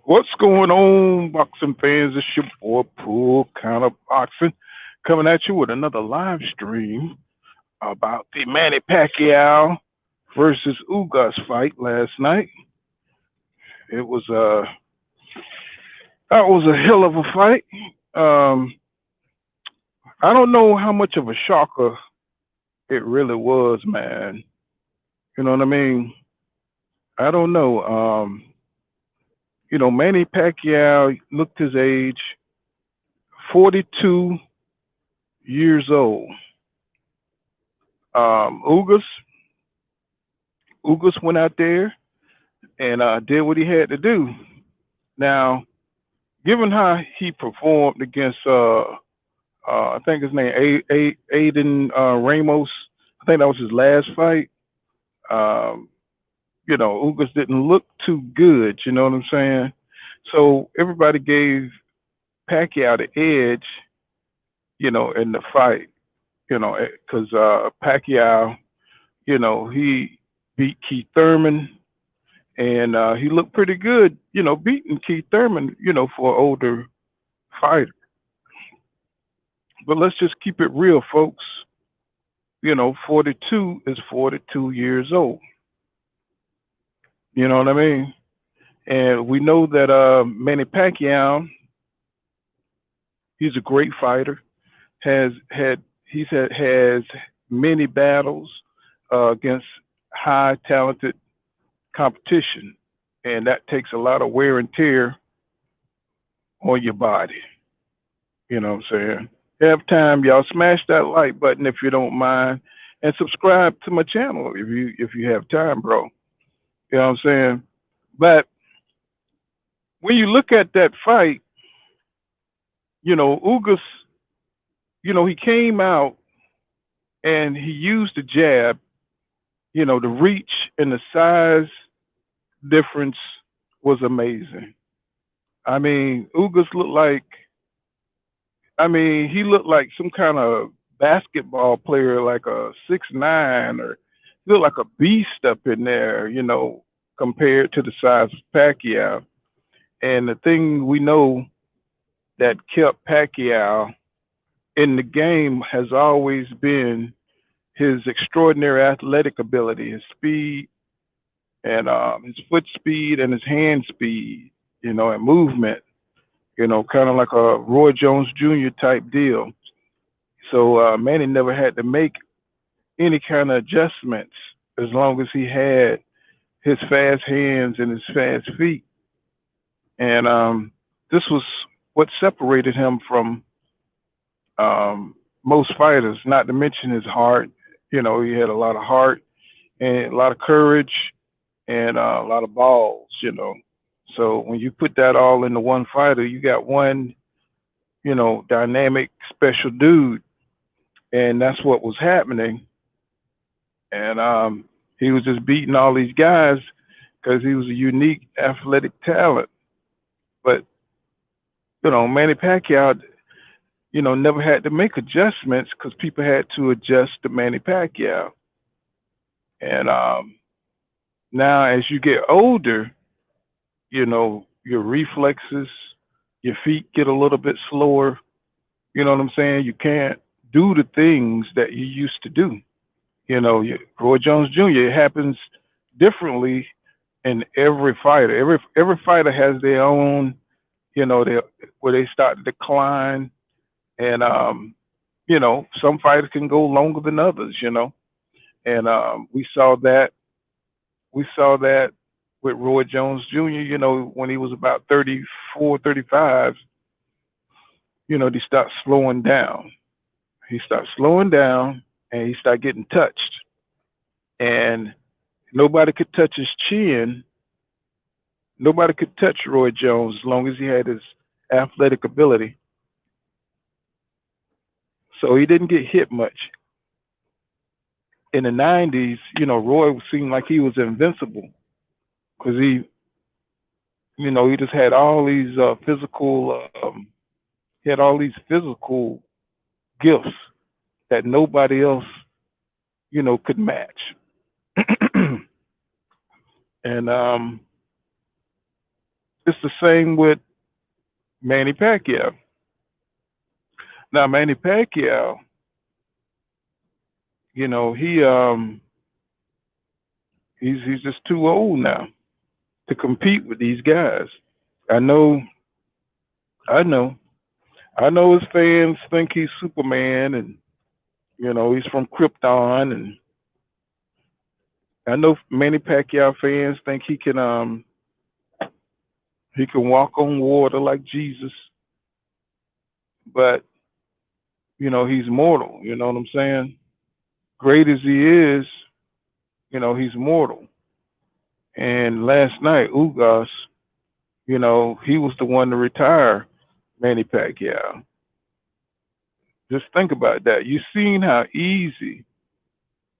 What's going on, boxing fans? It's your boy Pool Counter Boxing coming at you with another live stream about the Manny Pacquiao versus Ugas fight last night. It was that was a hell of a fight. Um, I don't know how much of a shocker it really was, man. You know what I mean? I don't know. Manny Pacquiao looked his age, 42 years old. Um, Ugas Ugas went out there and did what he had to do. Now, given how he performed against, I think his name Aiden Ramos. I think that was his last fight. Um, Ugas didn't look too good. You know what I'm saying? So everybody gave Pacquiao the edge. In the fight. Because Pacquiao, he beat Keith Thurman and he looked pretty good, beating Keith Thurman, for an older fighter. But let's just keep it real, folks. 42 is 42 years old. You know what I mean? And we know that Manny Pacquiao, he's a great fighter. Has many battles against high talented competition, and that takes a lot of wear and tear on your body. You know what I'm saying? Have time, y'all. Smash that like button if you don't mind, and subscribe to my channel if you have time, bro. You know what I'm saying? But when you look at that fight, Ugas, he came out and he used the jab. The reach and the size difference was amazing. I mean, Ugas looked like he looked like some kind of basketball player, like a 6'9", or he looked like a beast up in there, compared to the size of Pacquiao. And the thing we know that kept Pacquiao in the game has always been his extraordinary athletic ability, his speed, and his foot speed and his hand speed, and movement. Kind of like a Roy Jones Jr. type deal. So Manny never had to make any kind of adjustments as long as he had his fast hands and his fast feet. And this was what separated him from most fighters, not to mention his heart. He had a lot of heart and a lot of courage and a lot of balls. So when you put that all into one fighter, you got one, dynamic, special dude, and that's what was happening. And he was just beating all these guys because he was a unique athletic talent. But Manny Pacquiao, never had to make adjustments because people had to adjust to Manny Pacquiao. And now, as you get older, your reflexes, your feet get a little bit slower. You know what I'm saying? You can't do the things that you used to do. Roy Jones Jr. It happens differently in every fighter. Every fighter has their own, where they start to decline, and some fighters can go longer than others. And we saw that. We saw that with Roy Jones Jr. When he was about 34, 35. He started slowing down. He started slowing down, and he started getting touched. And nobody could touch his chin. Nobody could touch Roy Jones as long as he had his athletic ability. So he didn't get hit much. In the 90s, Roy seemed like he was invincible because he just had all these he had all these physical gifts that nobody else, could match. And It's the same with Manny Pacquiao. Now Manny Pacquiao, he's just too old now to compete with these guys. I know, I know, I know his fans think he's Superman, and he's from Krypton, and I know many Pacquiao fans think he can walk on water like Jesus, but he's mortal. You know what I'm saying? Great as he is, he's mortal. And last night, Ugas, he was the one to retire Manny Pacquiao. Just think about that. You seen how easy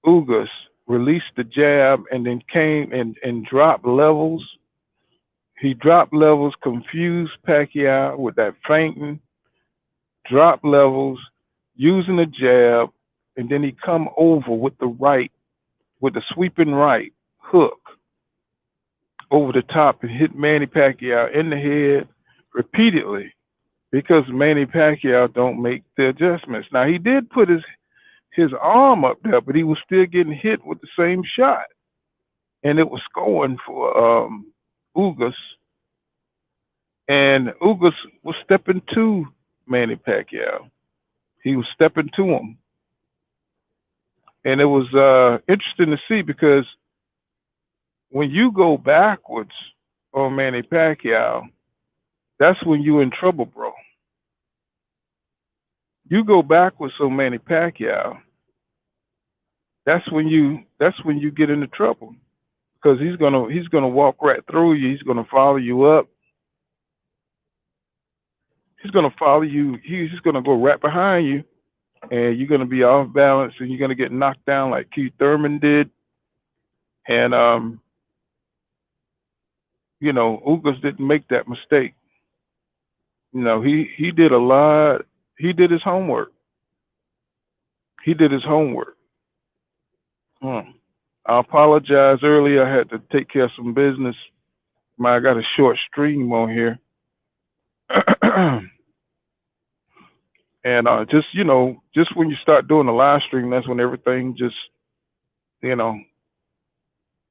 Ugas released the jab and then came and dropped levels. He dropped levels, confused Pacquiao with that feinting, dropped levels, using the jab, and then he come over with the right, with the sweeping right hook over the top and hit Manny Pacquiao in the head repeatedly because Manny Pacquiao don't make the adjustments. Now he did put his arm up there, but he was still getting hit with the same shot, and it was going for Ugas, and Ugas was stepping to Manny Pacquiao. He was stepping to him, and it was interesting to see because when you go backwards on Manny Pacquiao, that's when you in trouble, bro. You go backwards on Manny Pacquiao, that's when you get into trouble because he's gonna walk right through you. He's gonna follow you up. He's gonna follow you. He's just gonna go right behind you, and you're gonna be off balance, and you're gonna get knocked down like Keith Thurman did. And Ugas didn't make that mistake. He did a lot. He did his homework. He did his homework. Hmm. I apologize earlier. I had to take care of some business. I got a short stream on here. And just when you start doing the live stream, that's when everything just, you know,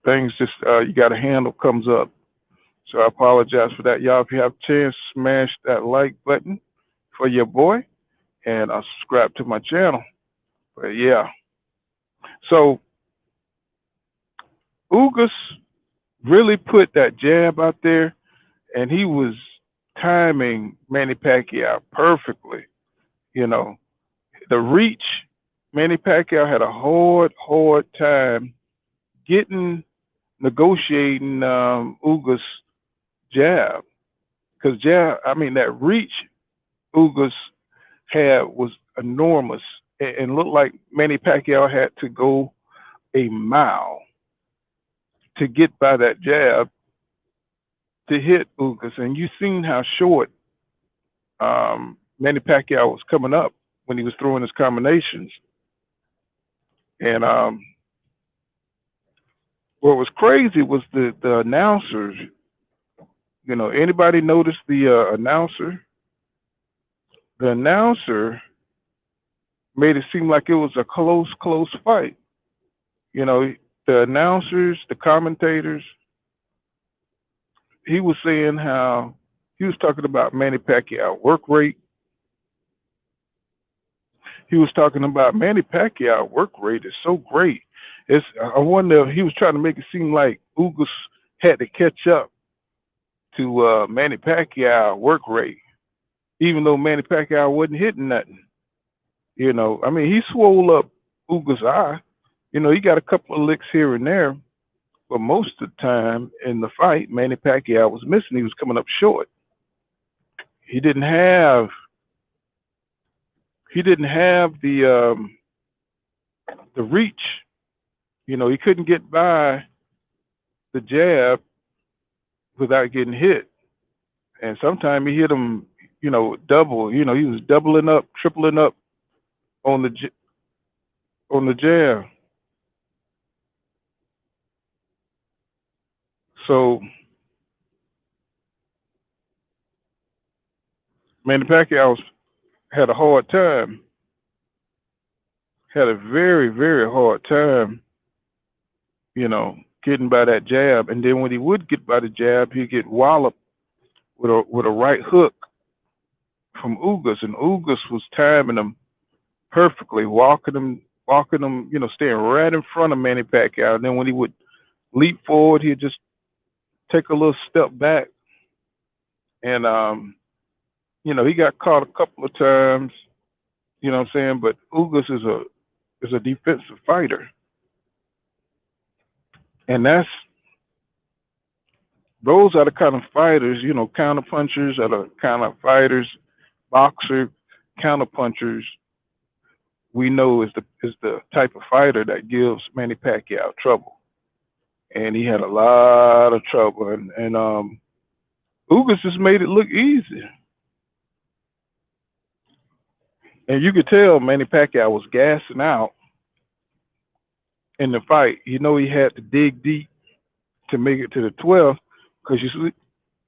things just you got a handle comes up. So I apologize for that, y'all. If you have a chance, smash that like button for your boy, and subscribe to my channel. But yeah, so Ugas really put that jab out there, and he was timing Manny Pacquiao perfectly. You know, the reach, Manny Pacquiao had a hard time getting negotiating Ugas jab because that reach Ugas had was enormous and looked like Manny Pacquiao had to go a mile to get by that jab to hit Ugas, and you seen how short Manny Pacquiao was coming up when he was throwing his combinations. And what was crazy was the announcers. Anybody notice the announcer? The announcer made it seem like it was a close fight. You know, the announcers, the commentators, he was saying how he was talking about Manny Pacquiao work rate. He was talking about Manny Pacquiao work rate is so great. I wonder if he was trying to make it seem like Ugas had to catch up to Manny Pacquiao work rate, even though Manny Pacquiao wasn't hitting nothing. He swole up Ugas' eye. He got a couple of licks here and there, but most of the time in the fight, Manny Pacquiao was missing. He was coming up short. He didn't have the reach. He couldn't get by the jab without getting hit. And sometimes he hit him, double. He was doubling up, tripling up on the jab. So Manny Pacquiao had a hard time, had a very, very hard time, getting by that jab. And then when he would get by the jab, he'd get walloped with a right hook from Ugas, and Ugas was timing him perfectly, walking him, staying right in front of Manny Pacquiao. And then when he would leap forward, he'd just take a little step back, and he got caught a couple of times. You know what I'm saying? But Ugas is a defensive fighter, and those are the kind of fighters, counter punchers are the kind of fighters, boxer counter punchers. We know is the type of fighter that gives Manny Pacquiao trouble, and he had a lot of trouble, and Ugas just made it look easy, and you could tell Manny Pacquiao was gassing out in the fight. He had to dig deep to make it to the 12th because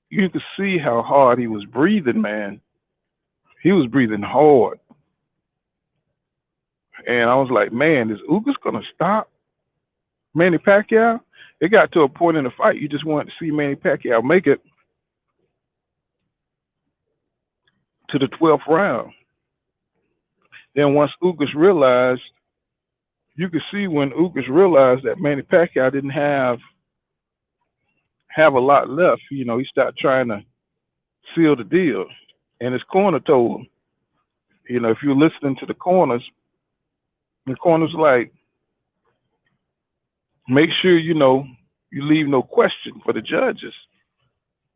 you could see how hard he was breathing, man. He was breathing hard. And I was like, man, is Ugas going to stop Manny Pacquiao? It got to a point in the fight, you just wanted to see Manny Pacquiao make it to the 12th round. Then once Ugas realized, you could see when Ugas realized that Manny Pacquiao didn't have a lot left, he started trying to seal the deal. And his corner told him, if you're listening to the corner's like, make sure, you leave no question for the judges.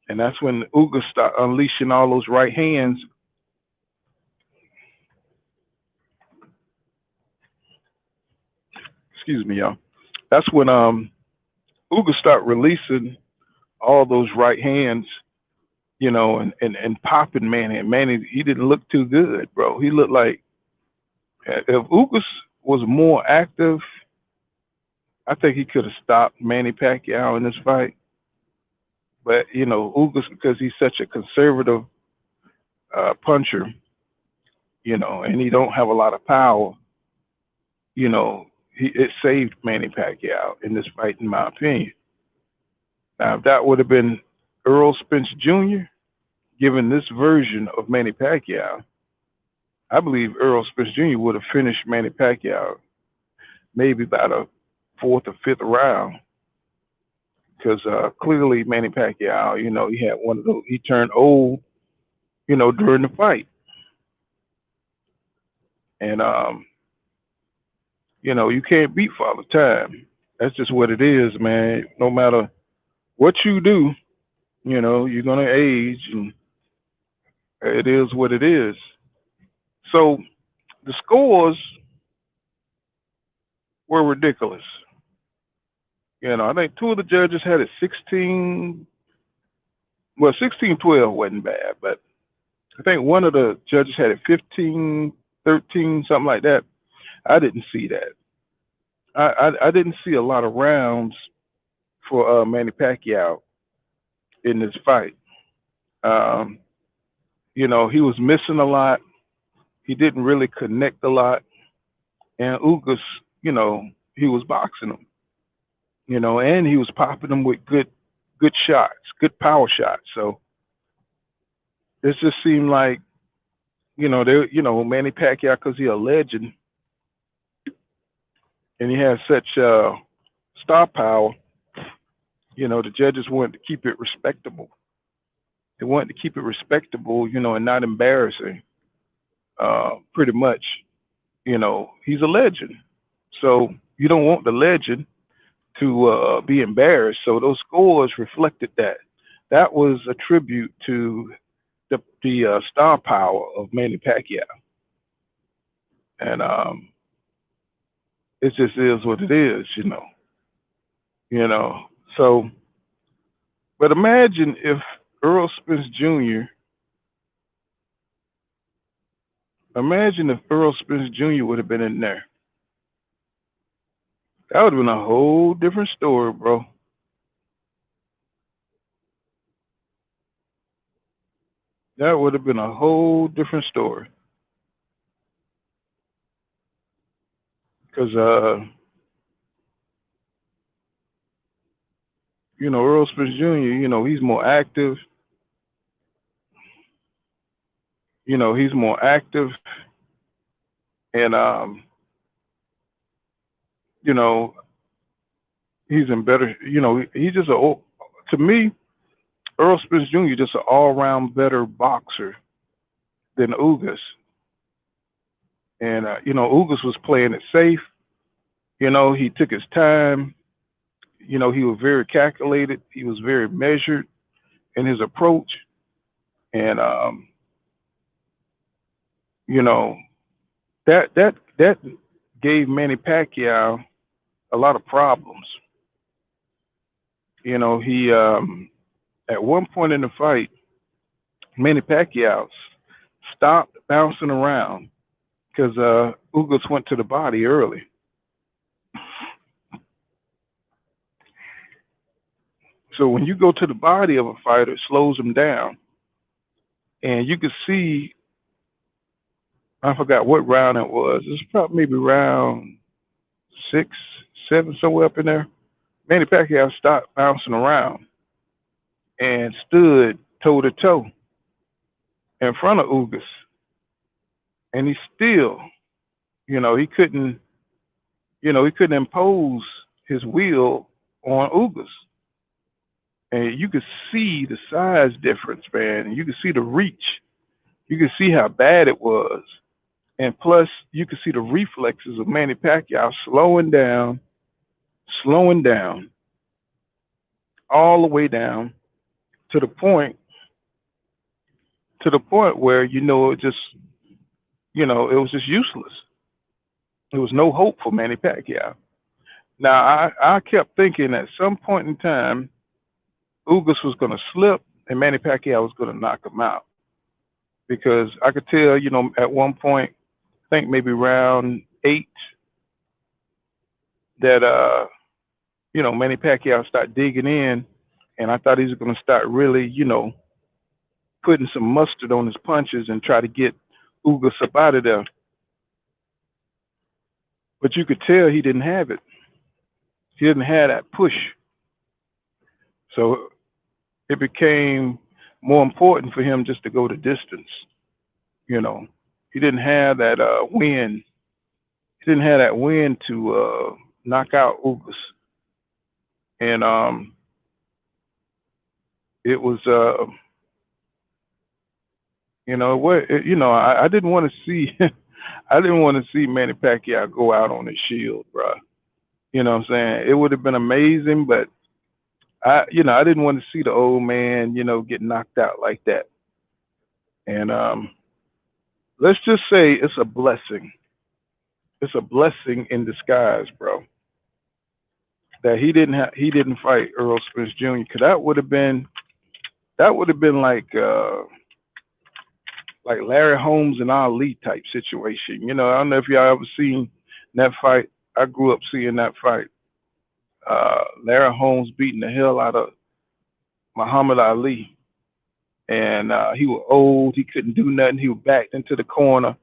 And that's when Ugas start unleashing all those right hands. Excuse me, y'all. That's when Ugas start releasing all those right hands, and popping Manny. And Manny, he didn't look too good, bro. He looked like, if Ugas was more active, I think he could have stopped Manny Pacquiao in this fight. But Ugas, because he's such a conservative puncher, and he don't have a lot of power, it saved Manny Pacquiao in this fight, in my opinion. Now, if that would have been Earl Spence Jr. given this version of Manny Pacquiao, I believe Earl Spence Jr. would have finished Manny Pacquiao maybe by the fourth or fifth round, because clearly Manny Pacquiao, he had one of those. He turned old, during the fight, and you can't beat Father Time. That's just what it is, man. No matter what you do, you're gonna age, and it is what it is. So the scores were ridiculous. I think two of the judges had it 16. Well, 16-12 wasn't bad, but I think one of the judges had it 15-13, something like that. I didn't see that. I didn't see a lot of rounds for Manny Pacquiao in this fight. Um, he was missing a lot. He didn't really connect a lot. And Ugas, he was boxing him, and he was popping them with good shots, good power shots. So it just seemed like, Manny Pacquiao, because he's a legend and he has such star power, the judges wanted to keep it respectable. They wanted to keep it respectable, and not embarrassing. Pretty much, he's a legend. So you don't want the legend to be embarrassed. So those scores reflected that. That was a tribute to the star power of Manny Pacquiao, and it just is what it is, You know. So, but imagine if Earl Spence Jr. Imagine if Earl Spence Jr. would have been in there. That would have been a whole different story, bro. That would have been a whole different story. Because Earl Spence Jr. He's more active. He's more active, and you know, he's in better. He's just to me, Earl Spence Jr. just an all-round better boxer than Ugas. And Ugas was playing it safe. He took his time. He was very calculated. He was very measured in his approach, and you know that gave Manny Pacquiao a lot of problems. He at one point in the fight, Manny Pacquiao stopped bouncing around because Ugas went to the body early. So when you go to the body of a fighter, it slows him down, and you could see. I forgot what round it was. It was probably maybe round 6, 7, somewhere up in there. Manny Pacquiao stopped bouncing around and stood toe to toe in front of Ugas, and he still, he couldn't, he couldn't impose his will on Ugas, and you could see the size difference, man. And you could see the reach. You could see how bad it was, and plus you could see the reflexes of Manny Pacquiao slowing down, all the way down to the point where it was just useless. There was no hope for Manny Pacquiao. Now I kept thinking at some point in time Ugas was going to slip and Manny Pacquiao was going to knock him out, because I could tell, at one point, I think maybe round 8, that Manny Pacquiao started digging in, and I thought he was going to start really, putting some mustard on his punches and try to get Ugas up out of there. But you could tell he didn't have it. He didn't have that push. So it became more important for him just to go the distance. He didn't have that win. He didn't have that win to knock out Ugas. And it was, I didn't want to see, I didn't want to see Manny Pacquiao go out on his shield, bro. You know what I'm saying? It would have been amazing, but I didn't want to see the old man, get knocked out like that. And let's just say it's a blessing. It's a blessing in disguise, bro, that he didn't fight Earl Spence Jr. Because that would have been like Larry Holmes and Ali type situation. I don't know if y'all ever seen that fight. I grew up seeing that fight. Larry Holmes beating the hell out of Muhammad Ali, and he was old. He couldn't do nothing. He was backed into the corner,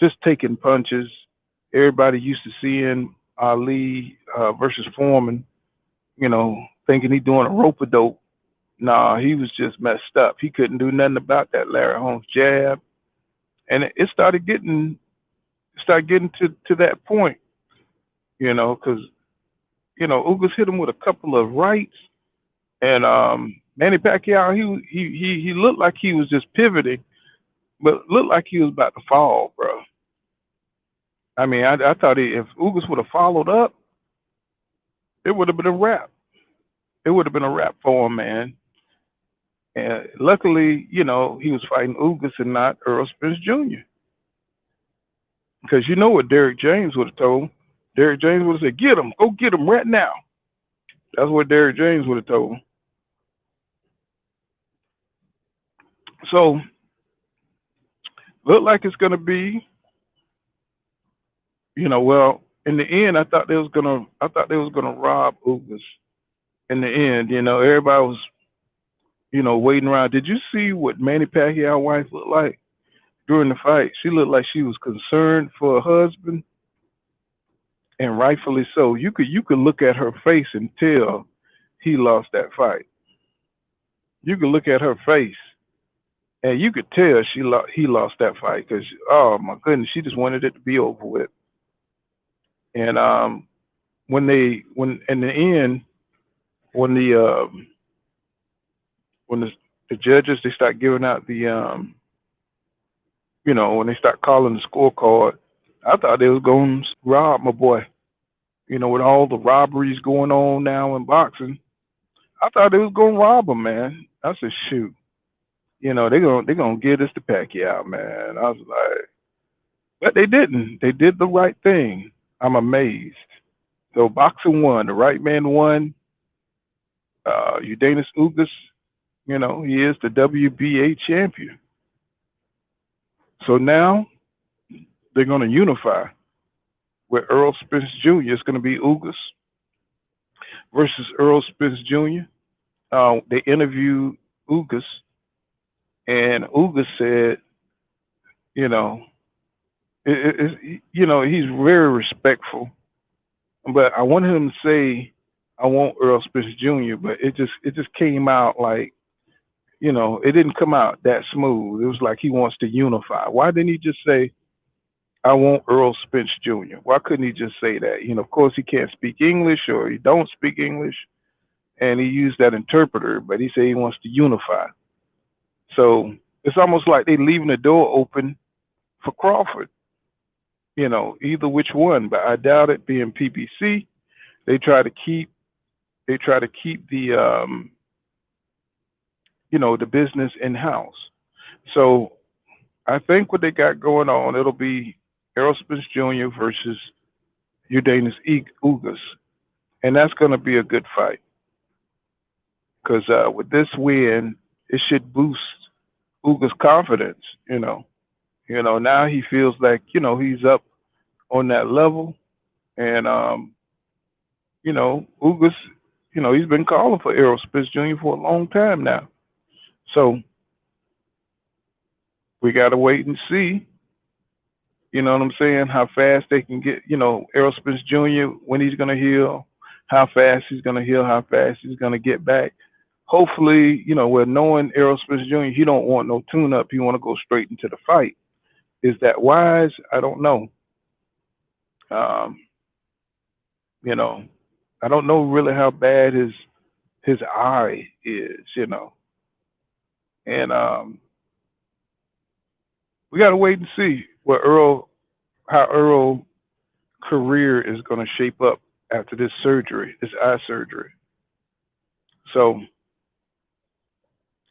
just taking punches. Everybody used to seeing Ali versus Foreman, thinking he doing a rope-a-dope. Nah, he was just messed up. He couldn't do nothing about that Larry Holmes jab, and it started getting to that point, because Ugas hit him with a couple of rights, and Manny Pacquiao, he looked like he was just pivoting, but looked like he was about to fall, bro. I mean, I thought if Ugas would have followed up, it would have been a wrap. It would have been a wrap for him, man. And luckily, he was fighting Ugas and not Earl Spence Jr. Because you know what Derrick James would have told him? Derrick James would have said, "Get him, go get him right now." That's what Derrick James would have told him. So, look like it's going to be, well, in the end, I thought they was gonna rob Ugas. In the end, everybody was, waiting around. Did you see what Manny Pacquiao wife looked like during the fight? She looked like she was concerned for her husband, and rightfully so. You could look at her face and tell he lost that fight. You could look at her face and you could tell he lost that fight because oh my goodness, she just wanted it to be over with. And when in the end when the judges they start giving out the when they start calling the scorecard, I thought they was going to rob my boy. With all the robberies going on now in boxing, I thought they was going to rob him, man. I said, shoot, they gonna get us to Pacquiao, man. I was like, but they didn't. They did the right thing. I'm amazed. So boxing won. The right man won. Udenis Ugas, he is the WBA champion. So now they're going to unify with Earl Spence Jr. It's going to be Ugas versus Earl Spence Jr. They interviewed Ugas, and Ugas said, you know, he's very respectful, but I wanted him to say, "I want Earl Spence Jr." But it just came out like, it didn't come out that smooth. It was like he wants to unify. Why didn't he just say, "I want Earl Spence Jr."? Why couldn't he just say that? Of course he can't speak English or he don't speak English, and he used that interpreter, but he said he wants to unify. So it's almost like they leaving the door open for Crawford. Either which one, but I doubt it. Being PBC, they try to keep the the business in house. So I think what they got going on, it'll be Errol Spence Jr. versus Udenis Ugas, and that's going to be a good fight because with this win, it should boost Ugas' confidence. Now he feels like he's up on that level, and Ugas, he's been calling for Errol Spence Jr. for a long time now. So we got to wait and see. You know what I'm saying? How fast they can get, Errol Spence Jr. when he's gonna heal, how fast he's gonna heal, how fast he's gonna get back. Hopefully, with knowing Errol Spence Jr., he don't want no tune-up. He want to go straight into the fight. Is that wise? I don't know. Um, I don't know really how bad his eye is. And we got to wait and see how Earl career is going to shape up after this surgery, this eye surgery. So,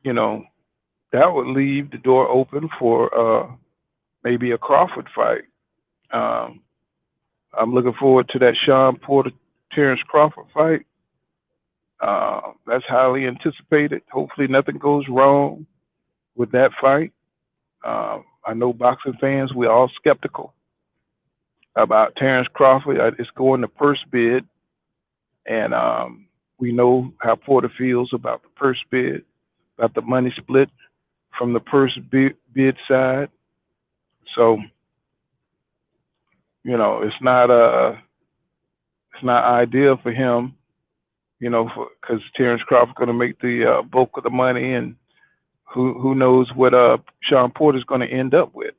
that would leave the door open for maybe a Crawford fight. Um, I'm looking forward to that Sean Porter Terrence Crawford fight. That's highly anticipated. Hopefully, nothing goes wrong with that fight. I know boxing fans, we're all skeptical about Terrence Crawford. It's going to purse bid, and we know how Porter feels about the purse bid, about the money split from the purse bid side. So, it's not ideal for him, because Terrence Crawford going to make the bulk of the money, and who knows what Sean Porter's going to end up with.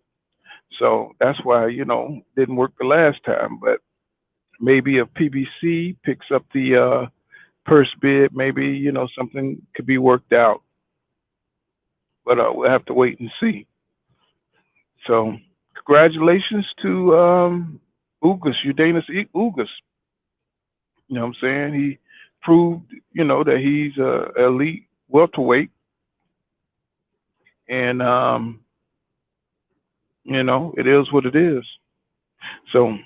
So that's why didn't work the last time. But maybe if PBC picks up the purse bid, maybe something could be worked out. But we'll have to wait and see. So congratulations to Ugas, Udenis Ugas. You know what I'm saying? He proved, that he's a elite welterweight, and it is what it is. So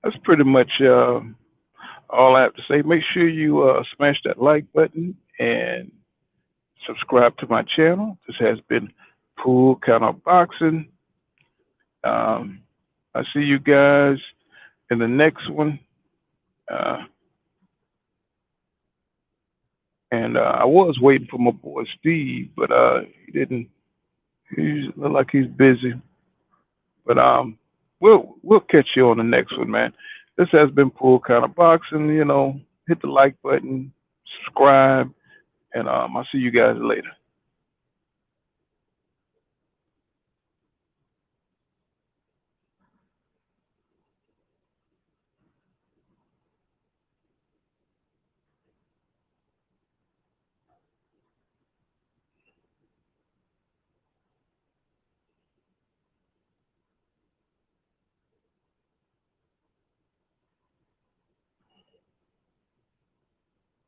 that's pretty much all I have to say. Make sure you smash that like button and subscribe to my channel. This has been Pool Counter Boxing. I see you guys in the next one. And I was waiting for my boy Steve, but he didn't. He looked like he's busy. But we'll catch you on the next one, man. This has been Pool Kind of Boxing. Hit the like button, subscribe, and I'll see you guys later.